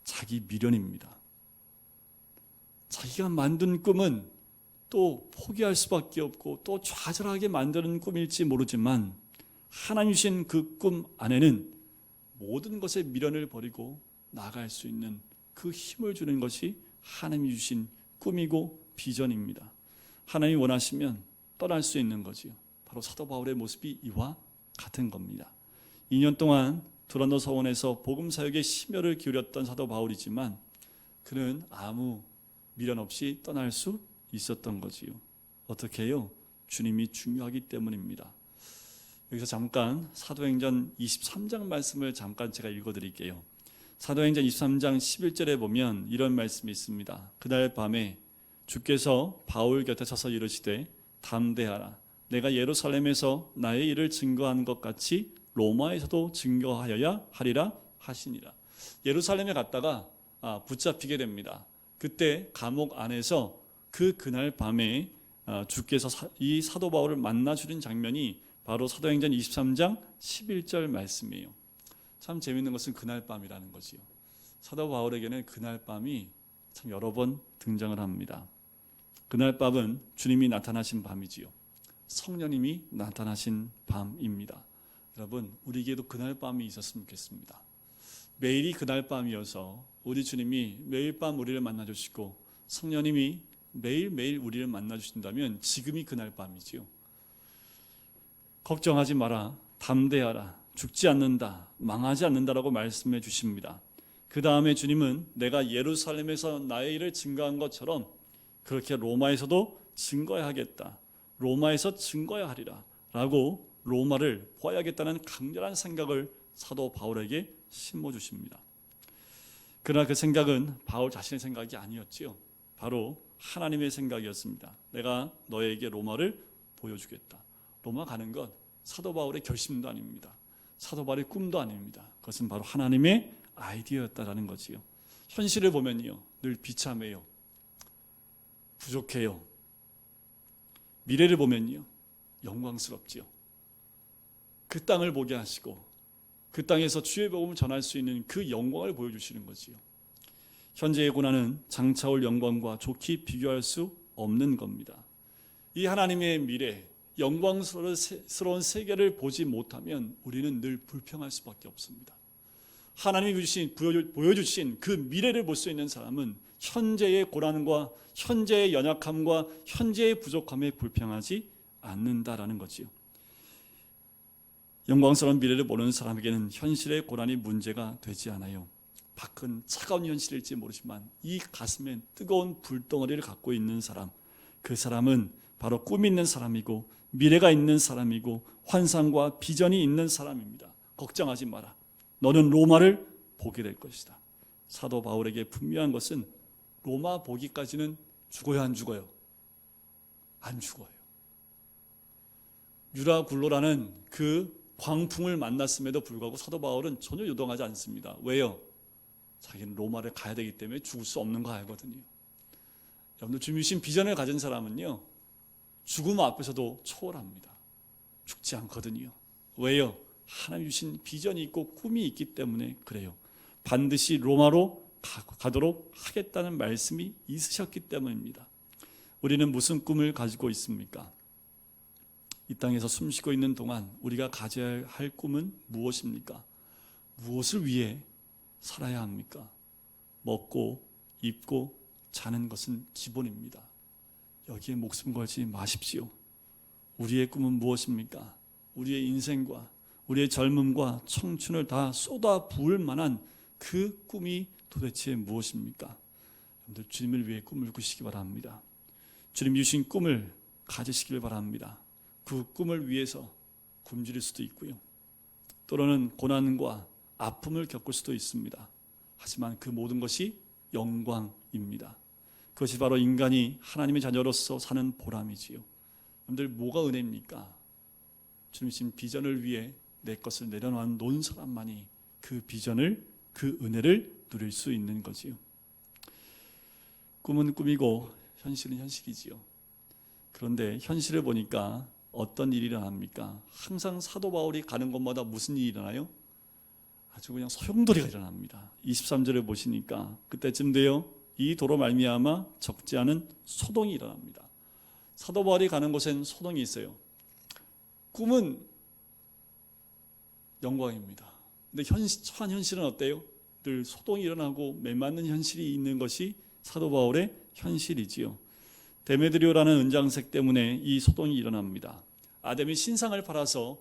자기 미련입니다. 자기가 만든 꿈은 또 포기할 수밖에 없고 또 좌절하게 만드는 꿈일지 모르지만 하나님 주신 그 꿈 안에는 모든 것의 미련을 버리고 나아갈 수 있는 그 힘을 주는 것이 하나님이 주신 꿈이고 비전입니다. 하나님이 원하시면 떠날 수 있는 거지요. 바로 사도 바울의 모습이 이와 같은 겁니다. 2년 동안 두란노 서원에서 복음 사역에 심혈을 기울였던 사도 바울이지만 그는 아무 미련 없이 떠날 수 있었던 거지요. 어떻게 해요? 주님이 중요하기 때문입니다. 여기서 잠깐 사도행전 23장 말씀을 잠깐 제가 읽어드릴게요. 사도행전 23장 11절에 보면 이런 말씀이 있습니다. 그날 밤에 주께서 바울 곁에 서서 이르시되 담대하라. 내가 예루살렘에서 나의 일을 증거한 것 같이 로마에서도 증거하여야 하리라 하시니라. 예루살렘에 갔다가 붙잡히게 됩니다. 그때 감옥 안에서 그날 밤에 주께서 이 사도 바울을 만나 주는 장면이 바로 사도행전 23장 11절 말씀이에요. 참 재밌는 것은 그날 밤이라는 거지요. 사도 바울에게는 그날 밤이 참 여러 번 등장을 합니다. 그날 밤은 주님이 나타나신 밤이지요. 성령님이 나타나신 밤입니다. 여러분, 우리에게도 그날 밤이 있었으면 좋겠습니다. 매일이 그날 밤이어서 우리 주님이 매일 밤 우리를 만나주시고 성령님이 매일매일 우리를 만나주신다면 지금이 그날 밤이지요. 걱정하지 마라, 담대하라, 죽지 않는다, 망하지 않는다라고 말씀해 주십니다. 그 다음에 주님은 내가 예루살렘에서 나의 일을 증거한 것처럼 그렇게 로마에서도 증거해야 하겠다, 로마에서 증거해야 하리라 라고 로마를 보아야겠다는 강렬한 생각을 사도 바울에게 심어주십니다. 그러나 그 생각은 바울 자신의 생각이 아니었지요. 바로 하나님의 생각이었습니다. 내가 너에게 로마를 보여주겠다. 로마 가는 것 사도 바울의 결심도 아닙니다. 사도 바울의 꿈도 아닙니다. 그것은 바로 하나님의 아이디어였다라는 거지요. 현실을 보면요, 늘 비참해요, 부족해요. 미래를 보면요, 영광스럽지요. 그 땅을 보게 하시고 그 땅에서 주의 복음을 전할 수 있는 그 영광을 보여주시는 거지요. 현재의 고난은 장차올 영광과 좋게 비교할 수 없는 겁니다. 이 하나님의 미래, 영광스러운 세계를 보지 못하면 우리는 늘 불평할 수밖에 없습니다. 하나님이 보여주신 그 미래를 볼 수 있는 사람은 현재의 고난과 현재의 연약함과 현재의 부족함에 불평하지 않는다라는 거지요. 영광스러운 미래를 보는 사람에게는 현실의 고난이 문제가 되지 않아요. 밖은 차가운 현실일지 모르지만 이 가슴에 뜨거운 불덩어리를 갖고 있는 사람, 그 사람은 바로 꿈이 있는 사람이고 미래가 있는 사람이고 환상과 비전이 있는 사람입니다. 걱정하지 마라, 너는 로마를 보게 될 것이다. 사도 바울에게 분명한 것은 로마 보기까지는 죽어요, 안 죽어요? 안 죽어요. 유라굴로라는 그 광풍을 만났음에도 불구하고 사도 바울은 전혀 요동하지 않습니다. 왜요? 자기는 로마를 가야 되기 때문에 죽을 수 없는 거 알거든요. 여러분들, 주님이 주신 비전을 가진 사람은요, 죽음 앞에서도 초월합니다. 죽지 않거든요. 왜요? 하나님 주신 비전이 있고 꿈이 있기 때문에 그래요. 반드시 로마로 가도록 하겠다는 말씀이 있으셨기 때문입니다. 우리는 무슨 꿈을 가지고 있습니까? 이 땅에서 숨쉬고 있는 동안 우리가 가져야 할 꿈은 무엇입니까? 무엇을 위해 살아야 합니까? 먹고 입고 자는 것은 기본입니다. 여기에 목숨 걸지 마십시오. 우리의 꿈은 무엇입니까? 우리의 인생과 우리의 젊음과 청춘을 다 쏟아 부을 만한 그 꿈이 도대체 무엇입니까? 여러분들, 주님을 위해 꿈을 꾸시기 바랍니다. 주님 주신 꿈을 가지시길 바랍니다. 그 꿈을 위해서 굶주릴 수도 있고요, 또는 고난과 아픔을 겪을 수도 있습니다. 하지만 그 모든 것이 영광입니다. 그것이 바로 인간이 하나님의 자녀로서 사는 보람이지요. 여러분들, 뭐가 은혜입니까? 주님 주신 비전을 위해 내 것을 내려놓은 사람만이 그 비전을, 그 은혜를 누릴 수 있는 거지요. 꿈은 꿈이고 현실은 현실이지요. 그런데 현실을 보니까 어떤 일이 일어납니까? 항상 사도 바울이 가는 곳마다 무슨 일이 일어나요? 아주 그냥 소용돌이가 일어납니다. 23절을 보시니까 그때쯤 돼요, 이 도로 말미암아 적지 않은 소동이 일어납니다. 사도 바울이 가는 곳엔 소동이 있어요. 꿈은 영광입니다. 근데 처한 현실은 어때요? 늘 소동이 일어나고 매맞는 현실이 있는 것이 사도 바울의 현실이지요. 데메드리오라는 은장색 때문에 이 소동이 일어납니다. 아담이 신상을 팔아서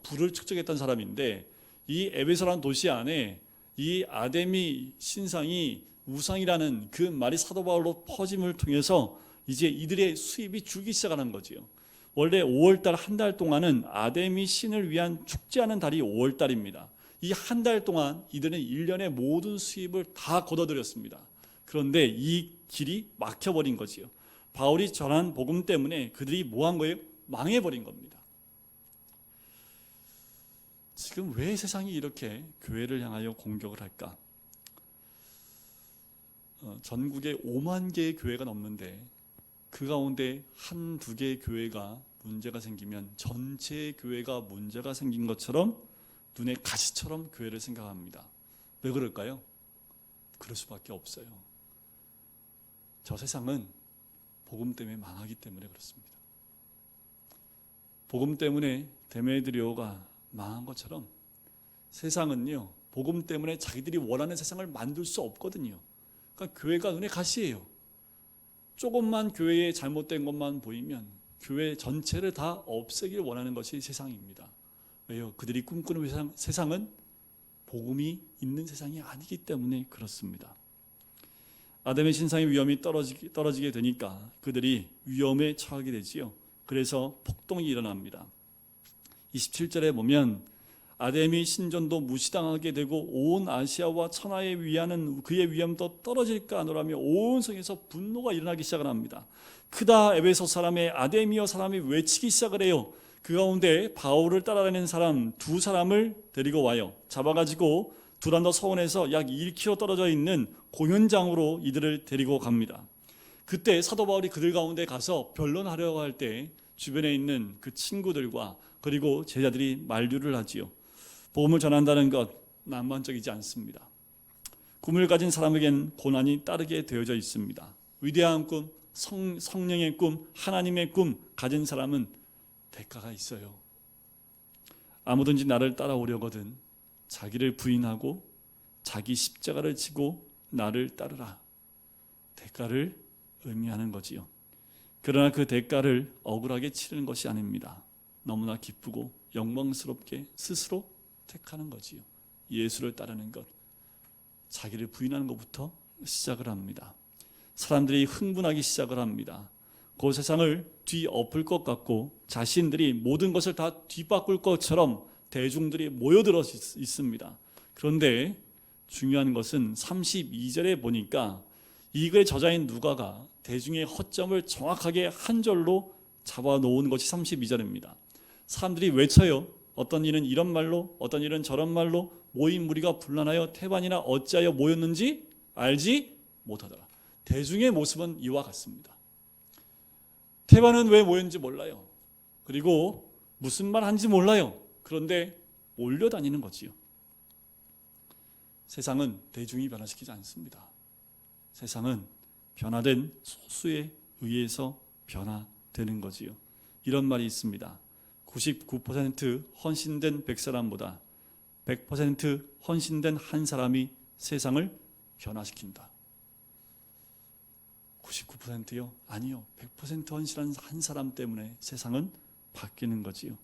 부를 축적했던 사람인데, 이 에베소라는 도시 안에 이 아담이 신상이 우상이라는 그 말이 사도 바울로 퍼짐을 통해서 이제 이들의 수입이 줄기 시작하는 거지요. 원래 5월달 한 달 동안은 아담이 신을 위한 축제하는 달이 5월달입니다. 이 한 달 동안 이들은 1년의 모든 수입을 다 걷어들였습니다. 그런데 이 길이 막혀버린 거지요. 바울이 전한 복음 때문에 그들이 뭐 한 거예요? 망해버린 겁니다. 지금 왜 세상이 이렇게 교회를 향하여 공격을 할까? 전국에 5만 개의 교회가 넘는데 그 가운데 한두 개의 교회가 문제가 생기면 전체 교회가 문제가 생긴 것처럼 눈에 가시처럼 교회를 생각합니다. 왜 그럴까요? 그럴 수밖에 없어요. 저 세상은 복음 때문에 망하기 때문에 그렇습니다. 복음 때문에 데메드리오가 망한 것처럼 세상은요, 복음 때문에 자기들이 원하는 세상을 만들 수 없거든요. 그러니까 교회가 눈에 가시예요. 조금만 교회에 잘못된 것만 보이면 교회 전체를 다 없애길 원하는 것이 세상입니다. 왜요? 그들이 꿈꾸는 세상은 복음이 있는 세상이 아니기 때문에 그렇습니다. 아담의 신상의 위험이 떨어지게 되니까 그들이 위험에 처하게 되지요. 그래서 폭동이 일어납니다. 27절에 보면 아담이 신전도 무시당하게 되고 온 아시아와 천하에 위하는 그의 위엄도 떨어질까 하노라며 온 성에서 분노가 일어나기 시작을 합니다. 크다 에베소 사람의 아담이여 사람이 외치기 시작을 해요. 그 가운데 바울을 따라다니는 사람 두 사람을 데리고 와요. 잡아가지고 두란노 서원에서 약 1km 떨어져 있는 공연장으로 이들을 데리고 갑니다. 그때 사도 바울이 그들 가운데 가서 변론하려고 할 때 주변에 있는 그 친구들과 그리고 제자들이 만류를 하지요. 복음을 전한다는 것 낭만적이지 않습니다. 꿈을 가진 사람에겐 고난이 따르게 되어져 있습니다. 위대한 꿈, 성령의 꿈, 하나님의 꿈 가진 사람은 대가가 있어요. 아무든지 나를 따라오려거든 자기를 부인하고 자기 십자가를 지고 나를 따르라. 대가를 의미하는 거지요. 그러나 그 대가를 억울하게 치르는 것이 아닙니다. 너무나 기쁘고 영광스럽게 스스로 택하는 거지요. 예수를 따르는 것, 자기를 부인하는 것부터 시작을 합니다. 사람들이 흥분하기 시작을 합니다. 그 세상을 뒤엎을 것 같고 자신들이 모든 것을 다 뒤바꿀 것처럼 대중들이 모여들어 있습니다. 그런데 중요한 것은 32절에 보니까 이 글의 저자인 누가가 대중의 허점을 정확하게 한 절로 잡아놓은 것이 32절입니다. 사람들이 외쳐요. 어떤 일은 이런 말로, 어떤 일은 저런 말로 모인 무리가 분란하여 태반이나 어찌하여 모였는지 알지 못하더라. 대중의 모습은 이와 같습니다. 태반은 왜 모였는지 몰라요. 그리고 무슨 말 하는지 몰라요. 그런데 몰려다니는 거지요. 세상은 대중이 변화시키지 않습니다. 세상은 변화된 소수에 의해서 변화되는 거지요. 이런 말이 있습니다. 99% 헌신된 100사람보다 100% 헌신된 한 사람이 세상을 변화시킨다. 99%요? 아니요. 100% 헌신한 한 사람 때문에 세상은 바뀌는 거지요.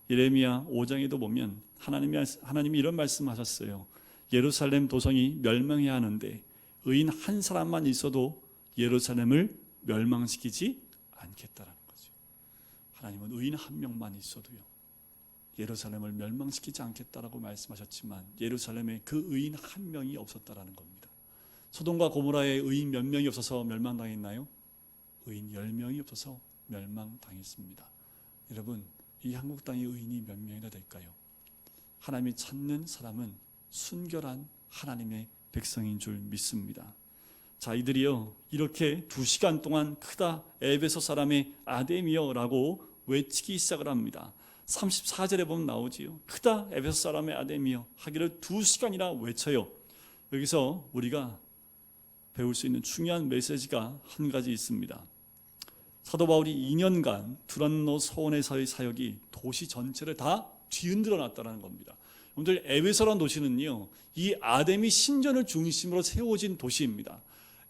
예레미야 5장에도 보면 하나님이 이런 말씀하셨어요. 예루살렘 도성이 멸망해야 하는데 의인 한 사람만 있어도 예루살렘을 멸망시키지 않겠다라는 거죠. 하나님은 의인 한 명만 있어도요, 예루살렘을 멸망시키지 않겠다라고 말씀하셨지만 예루살렘에 그 의인 한 명이 없었다라는 겁니다. 소돔과 고모라에 의인 몇 명이 없어서 멸망당했나요? 의인 10명이 없어서 멸망당했습니다. 여러분, 이 한국 땅의 의인이 몇 명이나 될까요? 하나님이 찾는 사람은 순결한 하나님의 백성인 줄 믿습니다. 자, 이들이요 이렇게 2시간 동안 크다 에베소 사람의 아데미여라고 외치기 시작을 합니다. 34절에 보면 나오지요. 크다 에베소 사람의 아데미여 하기를 2시간이나 외쳐요. 여기서 우리가 배울 수 있는 중요한 메시지가 한 가지 있습니다. 사도 바울이 2년간 두란노 서원에서의 사역이 도시 전체를 다 뒤흔들어 놨다는 겁니다. 여러분들, 에베소라는 도시는요, 이 아데미 신전을 중심으로 세워진 도시입니다.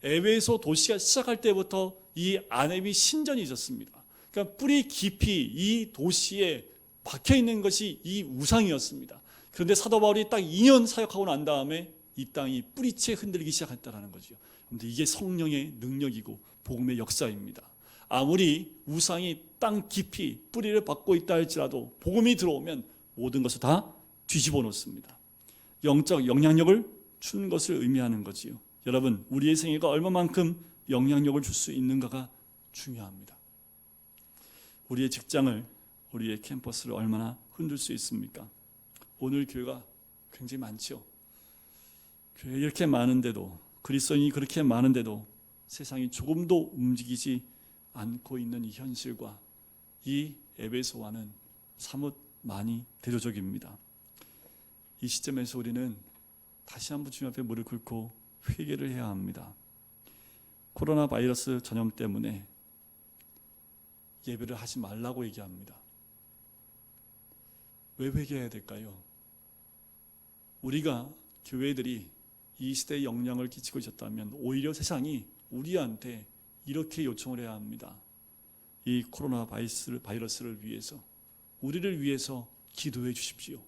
에베소 도시가 시작할 때부터 이 아데미 신전이 있었습니다. 그러니까 뿌리 깊이 이 도시에 박혀 있는 것이 이 우상이었습니다. 그런데 사도 바울이 딱 2년 사역하고 난 다음에 이 땅이 뿌리채 흔들리기 시작했다는 거죠. 그런데 이게 성령의 능력이고 복음의 역사입니다. 아무리 우상이 땅 깊이 뿌리를 받고 있다 할지라도 복음이 들어오면 모든 것을 다 뒤집어 놓습니다. 영적 영향력을 주는 것을 의미하는 거지요. 여러분, 우리의 생애가 얼마만큼 영향력을 줄 수 있는가가 중요합니다. 우리의 직장을, 우리의 캠퍼스를 얼마나 흔들 수 있습니까? 오늘 교회가 굉장히 많죠. 교회 이렇게 많은데도, 그리스도인이 그렇게 많은데도 세상이 조금도 움직이지 않고 있는 이 현실과 이 에베소와는 사뭇 많이 대조적입니다. 이 시점에서 우리는 다시 한번 주님 앞에 무릎 꿇고 회개를 해야 합니다. 코로나 바이러스 전염 때문에 예배를 하지 말라고 얘기합니다. 왜 회개해야 될까요? 우리가 교회들이 이 시대에 영향을 끼치고 있었다면 오히려 세상이 우리한테 이렇게 요청을 해야 합니다. 이 코로나 바이러스를 위해서, 우리를 위해서 기도해 주십시오.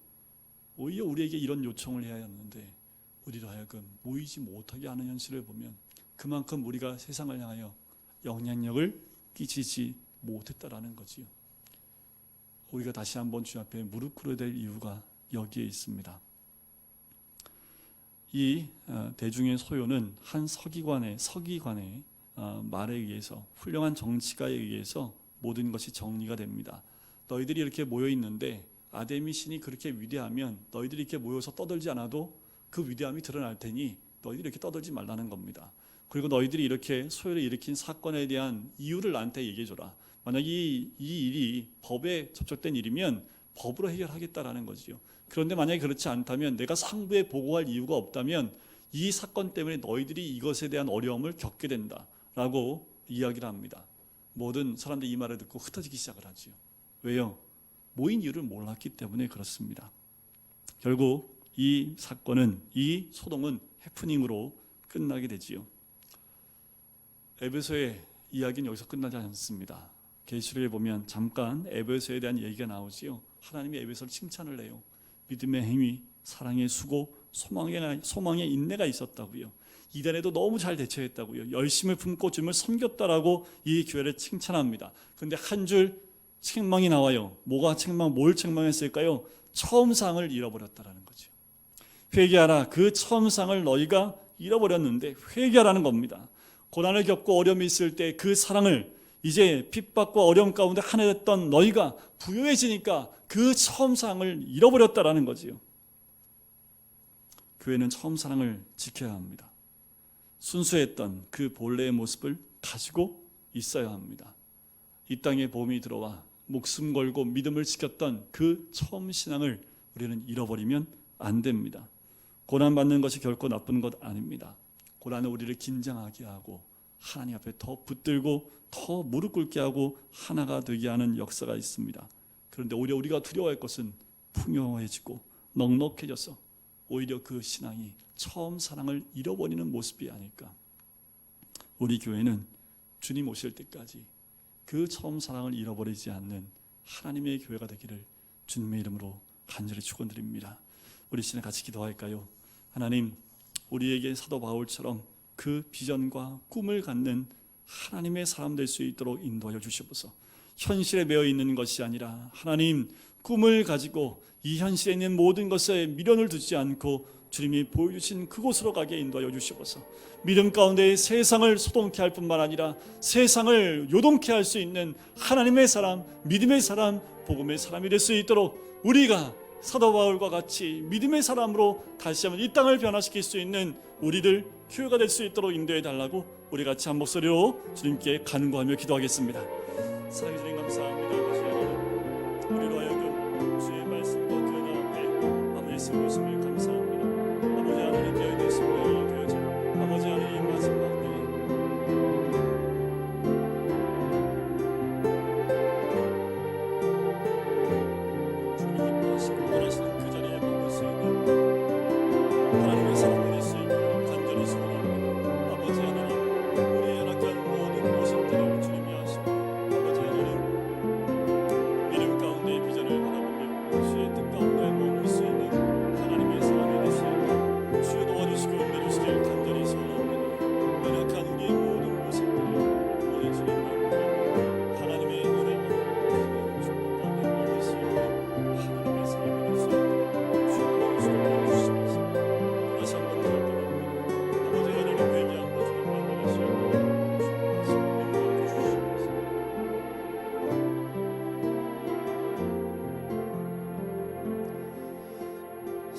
오히려 우리에게 이런 요청을 해야 하는데 우리로 하여금 모이지 못하게 하는 현실을 보면 그만큼 우리가 세상을 향하여 영향력을 끼치지 못했다라는 거지요. 우리가 다시 한번 주님 앞에 무릎 꿇어야 될 이유가 여기에 있습니다. 이 대중의 소요는 한 서기관의 말에 의해서, 훌륭한 정치가에 의해서 모든 것이 정리가 됩니다. 너희들이 이렇게 모여 있는데 아데미 신이 그렇게 위대하면 너희들이 이렇게 모여서 떠들지 않아도 그 위대함이 드러날 테니 너희들이 이렇게 떠들지 말라는 겁니다. 그리고 너희들이 이렇게 소요를 일으킨 사건에 대한 이유를 나한테 얘기해줘라. 만약 이 일이 법에 접촉된 일이면 법으로 해결하겠다라는 거지요. 그런데 만약에 그렇지 않다면, 내가 상부에 보고할 이유가 없다면 이 사건 때문에 너희들이 이것에 대한 어려움을 겪게 된다라고 이야기를 합니다. 모든 사람들이 이 말을 듣고 흩어지기 시작을 하지요. 왜요? 모인 이유를 몰랐기 때문에 그렇습니다. 결국 이 사건은, 이 소동은 해프닝으로 끝나게 되지요. 에베소의 이야기는 여기서 끝나지 않습니다. 계시록에 보면 잠깐 에베소에 대한 얘기가 나오지요. 하나님이 에베소를 칭찬을 해요. 믿음의 행위, 사랑의 수고, 소망의 인내가 있었다고요. 이단에도 너무 잘 대처했다고요. 열심을 품고 주님을 섬겼다라고 이 교회를 칭찬합니다. 그런데 한 줄 책망이 나와요. 뭘 책망했을까요? 처음 상을 잃어버렸다라는 거죠. 회개하라. 그 처음 상을 너희가 잃어버렸는데 회개하라는 겁니다. 고난을 겪고 어려움이 있을 때 그 사랑을 이제 핍박과 어려움 가운데 하늘했던 너희가 부유해지니까 그 처음 사랑을 잃어버렸다라는 거지요. 교회는 처음 사랑을 지켜야 합니다. 순수했던 그 본래의 모습을 가지고 있어야 합니다. 이 땅에 복음이 들어와 목숨 걸고 믿음을 지켰던 그 처음 신앙을 우리는 잃어버리면 안 됩니다. 고난받는 것이 결코 나쁜 것 아닙니다. 고난은 우리를 긴장하게 하고 하나님 앞에 더 붙들고 더 무릎 꿇게 하고 하나가 되게 하는 역사가 있습니다. 그런데 오히려 우리가 두려워할 것은 풍요해지고 넉넉해져서 오히려 그 신앙이 처음 사랑을 잃어버리는 모습이 아닐까. 우리 교회는 주님 오실 때까지 그 처음 사랑을 잃어버리지 않는 하나님의 교회가 되기를 주님의 이름으로 간절히 축원드립니다. 우리 시간 같이 기도할까요? 하나님, 우리에게 사도 바울처럼 그 비전과 꿈을 갖는 하나님의 사람 될 수 있도록 인도하여 주시옵소서. 현실에 매여 있는 것이 아니라 하나님, 꿈을 가지고 이 현실에 있는 모든 것에 미련을 두지 않고 주님이 보여주신 그곳으로 가게 인도하여 주시옵소서. 믿음 가운데 세상을 소동케 할 뿐만 아니라 세상을 요동케 할 수 있는 하나님의 사람, 믿음의 사람, 복음의 사람이 될 수 있도록 우리가 사도 바울과 같이 믿음의 사람으로 다시 한번 이 땅을 변화시킬 수 있는 우리들 교회가 될 수 있도록 인도해 달라고 우리 같이 한 목소리로 주님께 간구하며 기도하겠습니다. 사랑해 주님 감사합니다. 아버지 하나님, 우리로 하여금 주의 말씀과 그 앞에 아버지 모습을 감사합니다. 아버지 하나님, 저희들 심령이 되어져 아버지 하나님 마지막 때에 주님이 기뻐하시고 원하시는 그 자리에 머물 수 있는 하나님의 사람이 될 수 있기를 간절히 소원합니다. 아버지 하나님, 우리의 연약한 모든 모습들을 주님이 아시고 아버지 하나님, 믿음 가운데 비전을 바라보며 주의 뜻 가운데 머물 수 있는 하나님의 사람이 될 수 있도록 주여 도와주시고 은혜 주시옵소서.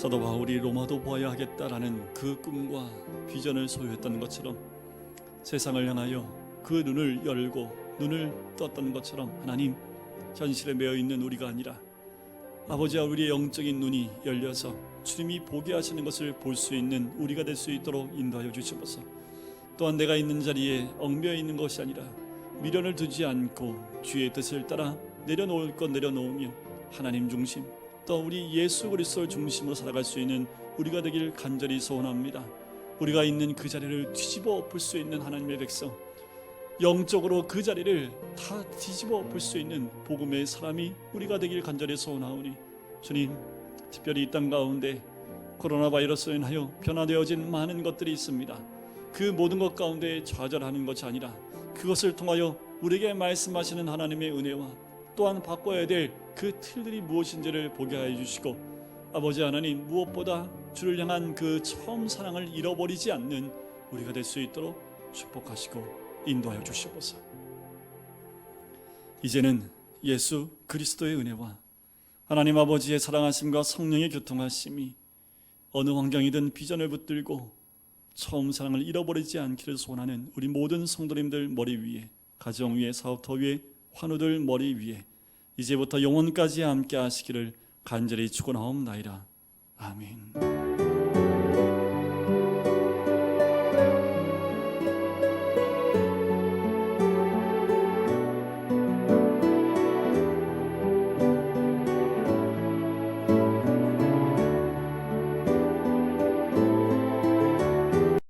사도 바울이 로마도 보아야 하겠다라는 그 꿈과 비전을 소유했던 것처럼 세상을 향하여 그 눈을 열고 눈을 떴던 것처럼 하나님, 현실에 매여 있는 우리가 아니라 아버지와 우리의 영적인 눈이 열려서 주님이 보게 하시는 것을 볼 수 있는 우리가 될 수 있도록 인도하여 주시옵소서. 또한 내가 있는 자리에 얽매여 있는 것이 아니라 미련을 두지 않고 주의 뜻을 따라 내려놓을 것 내려놓으며 하나님 중심, 또 우리 예수 그리스도를 중심으로 살아갈 수 있는 우리가 되길 간절히 소원합니다. 우리가 있는 그 자리를 뒤집어 엎을 수 있는 하나님의 백성, 영적으로 그 자리를 다 뒤집어 엎을 수 있는 복음의 사람이 우리가 되길 간절히 소원하오니 주님, 특별히 이 땅 가운데 코로나 바이러스로 인하여 변화되어진 많은 것들이 있습니다. 그 모든 것 가운데 좌절하는 것이 아니라 그것을 통하여 우리에게 말씀하시는 하나님의 은혜와 또한 바꿔야 될 그 틀들이 무엇인지를 보게 하여 주시고, 아버지 하나님, 무엇보다 주를 향한 그 처음 사랑을 잃어버리지 않는 우리가 될 수 있도록 축복하시고 인도하여 주시옵소서. 이제는 예수 그리스도의 은혜와 하나님 아버지의 사랑하심과 성령의 교통하심이 어느 환경이든 비전을 붙들고 처음 사랑을 잃어버리지 않기를 소원하는 우리 모든 성도님들 머리 위에, 가정 위에, 사업터 위에, 환우들 머리 위에 이제부터 영원까지 함께 하시기를 간절히 축원하옵나이다. 아멘.